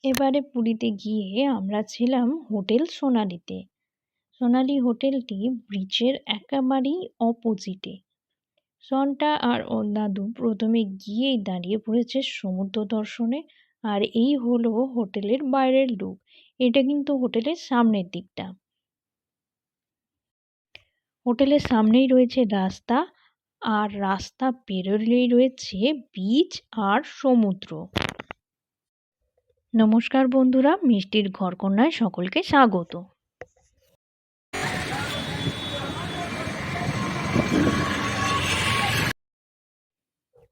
এবারে পুরীতে গিয়ে আমরা ছিলাম হোটেল সোনালিতে। সোনালি হোটেলটি ব্রিজের একেবারেই অপোজিটে। সন্টা আর ওর দাদু প্রথমে গিয়েই দাঁড়িয়ে পড়েছে সমুদ্র দর্শনে। আর এই হলো হোটেলের বাইরের লুক। এটা কিন্তু হোটেলের সামনের দিকটা। হোটেলের সামনেই রয়েছে রাস্তা, আর রাস্তা পেরোলেই রয়েছে বিচ আর সমুদ্র। নমস্কার বন্ধুরা, মিষ্টির ঘরকন্যায় সকলকে স্বাগত।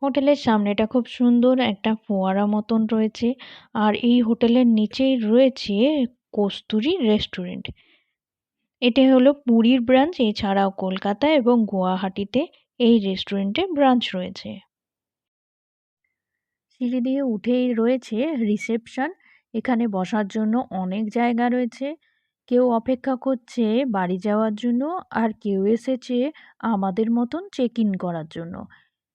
হোটেলের সামনেটা খুব সুন্দর একটা ফোয়ারা মতন রয়েছে। আর এই হোটেলের নিচেই রয়েছে কস্তুরী রেস্টুরেন্ট। এটা হলো পুরীর ব্রাঞ্চ, এছাড়াও কলকাতা এবং গুয়াহাটিতে এই রেস্টুরেন্টের ব্রাঞ্চ রয়েছে। সিঁড়ি দিয়ে উঠেই রয়েছে রিসেপশন। এখানে বসার জন্য অনেক জায়গা রয়েছে। কেউ অপেক্ষা করছে বাড়ি যাওয়ার জন্য, আর কেউ এসেছে আমাদের মতন চেক ইন করার জন্য।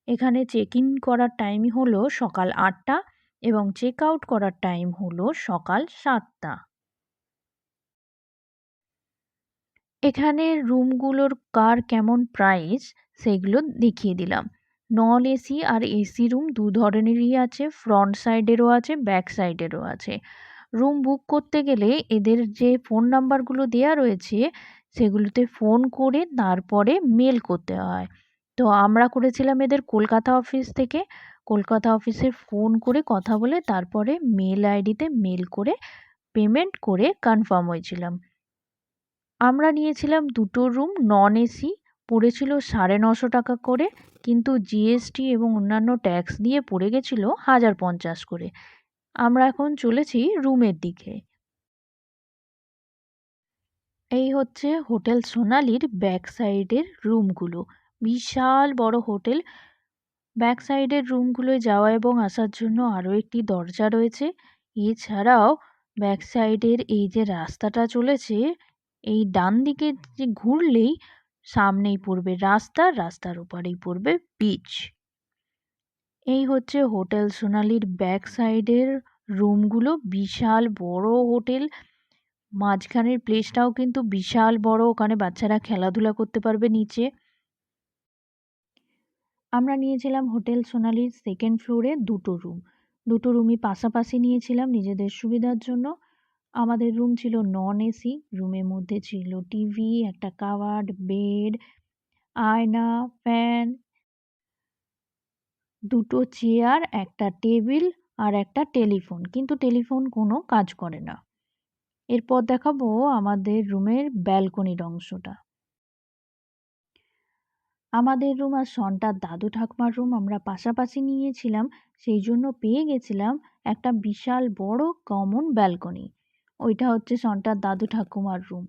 এখানে চেক ইন করার টাইম হলো সকাল ৮টা এবং চেক আউট করার টাইম হলো সকাল ৭টা। এখানে রুমগুলোর কার কেমন প্রাইস সেগুলো দেখিয়ে দিলাম। নন এসি আর এসি রুম দু ধরনেরই আছে, ফ্রন্ট সাইডেরও আছে, ব্যাক সাইডেরও আছে। রুম বুক করতে গেলে এদের যে ফোন নাম্বারগুলো দেয়া রয়েছে সেগুলোতে ফোন করে তারপরে মেল করতে হয়। তো আমরা করেছিলাম এদের কলকাতা অফিস থেকে। কলকাতা অফিসে ফোন করে কথা বলে তারপরে মেল আইডিতে মেল করে পেমেন্ট করে কনফার্ম হয়েছিলাম। আমরা নিয়েছিলাম দুটো রুম নন এসি, পড়েছিল ৯৫০ টাকা করে, কিন্তু জিএসটি এবং অন্যান্য ট্যাক্স দিয়ে পড়ে গেছিল ১,০৫০ করে। আমরা এখন চলেছি রুমের দিকে। এই হচ্ছে হোটেল সোনালির ব্যাক সাইডের রুমগুলো। বিশাল বড় হোটেল। ব্যাক সাইডের রুমগুলোয় যাওয়া এবং আসার জন্য আরও একটি দরজা রয়েছে। এছাড়াও ব্যাক সাইডের এই যে রাস্তাটা চলেছে, এই ডান দিকে যে ঘুরলেই সামনেই পড়বে রাস্তা, রাস্তার ওপারেই পড়বে বিচ। এই হচ্ছে হোটেল সোনালির ব্যাক সাইডের রুমগুলো। বিশাল বড় হোটেল। মাঝখানের প্লেসটাও কিন্তু বিশাল বড়, ওখানে বাচ্চারা খেলাধুলা করতে পারবে নিচে। আমরা নিয়েছিলাম হোটেল সোনালির সেকেন্ড ফ্লোরে দুটো রুম। দুটো রুমই পাশাপাশি নিয়েছিলাম নিজেদের সুবিধার জন্য। আমাদের রুম ছিল নন এসি। রুমের মধ্যে ছিল টিভি, একটা কাবার্ড, বেড, আয়না, ফ্যান, দুটো চেয়ার, একটা টেবিল আর একটা টেলিফোন, কিন্তু টেলিফোন কোনো কাজ করে না। এরপর দেখাবো আমাদের রুমের ব্যালকনির অংশটা। আমাদের রুম আর সন্টার দাদু ঠাকুমার রুম আমরা পাশাপাশি নিয়েছিলাম, সেই জন্য পেয়ে গেছিলাম একটা বিশাল বড় কমন ব্যালকনি। ওইটা হচ্ছে সন্টার দাদু ঠাকুমার রুম।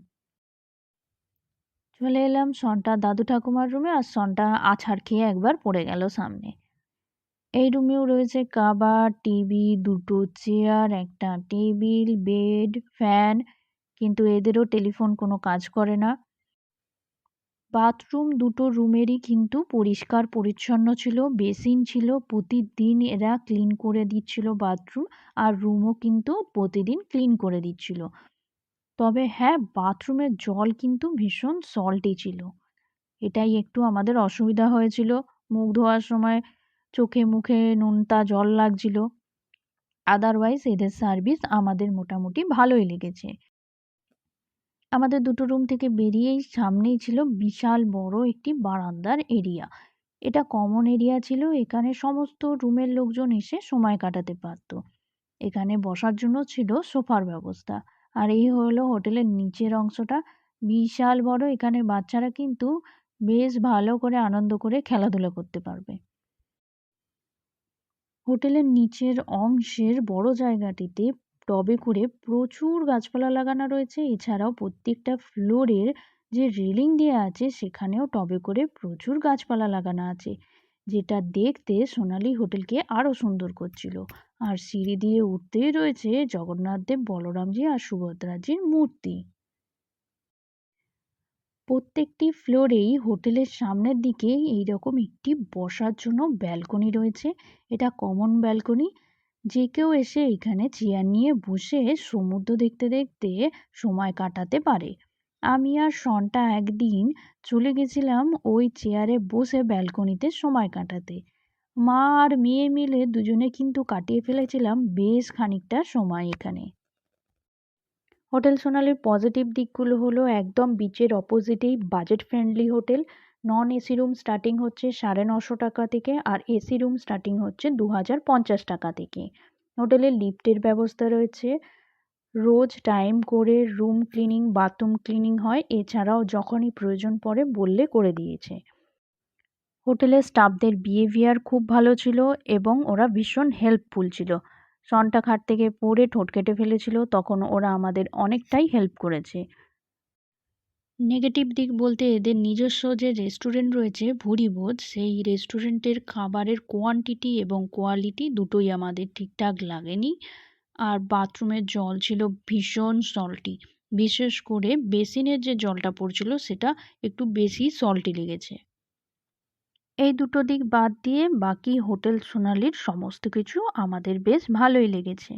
চলে এলাম সন্টার দাদু ঠাকুমার রুমে, আর সন্টা আছাড় খেয়ে একবার পড়ে গেল সামনে। এই রুমেও রয়েছে কাবার্ড, টিভি, দুটো চেয়ার, একটা টেবিল, বেড, ফ্যান, কিন্তু এদেরও টেলিফোন কোনো কাজ করে না। বাথরুম দুটো রুমেরই কিন্তু পরিষ্কার পরিচ্ছন্ন ছিল, বেসিন ছিল, প্রতিদিন এরা ক্লিন করে দিচ্ছিল বাথরুম। আর রুমও কিন্তু প্রতিদিন ক্লিন করে দিচ্ছিল। তবে হ্যাঁ, বাথরুমের জল কিন্তু ভীষণ সল্টি ছিল। এটাই একটু আমাদের অসুবিধা হয়েছিল। মুখ ধোয়ার সময় চোখে মুখে নোনতা জল লাগছিল। আদারওয়াইজ এদের সার্ভিস আমাদের মোটামুটি ভালোই লেগেছে। আমাদের দুটো রুম থেকে বেরিয়েই সামনেই ছিল বিশাল বড় একটি বারান্দার এরিয়া। এটা কমন এরিয়া ছিল, এখানে সমস্ত রুমের লোকজন এসে সময় কাটাতে পারত। এখানে বসার জন্য ছিল সোফার ব্যবস্থা। আর এই হলো হোটেলের নিচের অংশটা। বিশাল বড়, এখানে বাচ্চারা কিন্তু বেশ ভালো করে আনন্দ করে খেলাধুলা করতে পারবে। হোটেলের নিচের অংশের বড় জায়গাটিতে টবে করে প্রচুর গাছপালা লাগানো রয়েছে। এছাড়াও প্রত্যেকটা ফ্লোরের যে রেলিং দেওয়া আছে সেখানেও টবে করে প্রচুর গাছপালা লাগানো আছে, যেটা দেখতে সোনালি হোটেলকে আরও সুন্দর করছিল। আর সিঁড়ি দিয়ে উঠতেই রয়েছে জগন্নাথদেব, বলরামজি আর সুভদ্রাজির মূর্তি। প্রত্যেকটি ফ্লোরেই হোটেলের সামনের দিকে এইরকম একটি বসার জন্য ব্যালকনি রয়েছে। এটা কমন ব্যালকনি, যে কেউ এসে এখানে চেয়ার নিয়ে বসে সমুদ্র দেখতে দেখতে সময় কাটাতে পারে। আমি আর শনটা একদিন চলে গেছিলাম ওই চেয়ারে বসে ব্যালকনিতে সময় কাটাতে। মা আর মেয়ে মিলে দুজনে কিন্তু কাটিয়ে ফেলেছিলাম বেশ খানিকটা সময় এখানে। হোটেল সোনালির পজিটিভ দিকগুলো হলো একদম বিচের অপোজিটেই budget friendly hotel. Non AC room starting হচ্ছে 950 টাকা থেকে, আর এসি রুম স্টার্টিং হচ্ছে 2050 টাকা থেকে। হোটেলে লিফটের ব্যবস্থা রয়েছে। রোজ টাইম করে রুম ক্লিনিং বাথরুম ক্লিনিং হয়, এছাড়াও যখনই প্রয়োজন পড়ে বললে করে দিয়েছে। হোটেলের স্টাফদের বিহেভিয়ার খুব ভালো ছিল এবং ওরা ভীষণ হেল্পফুল ছিল। সনটা খাট থেকে পড়ে ঠোঁট কেটে ফেলেছিল, তখন ওরা আমাদের অনেকটাই হেল্প করেছে। নেগেটিভ দিক বলতে এদের নিজস্ব যে রেস্টুরেন্ট রয়েছে ভুরিভোজ, সেই রেস্টুরেন্টের খাবারের কোয়ান্টিটি এবং কোয়ালিটি দুটোই আমাদের ঠিকঠাক লাগেনি। আর বাথরুমের জল ছিল ভীষণ সল্টি, বিশেষ করে বেসিনের যে জলটা পড়ছিল সেটা একটু বেশি সল্টি লেগেছে। এই দুটো দিক বাদ দিয়ে বাকি হোটেল সোনালির সমস্ত কিছু আমাদের বেশ ভালোই লেগেছে।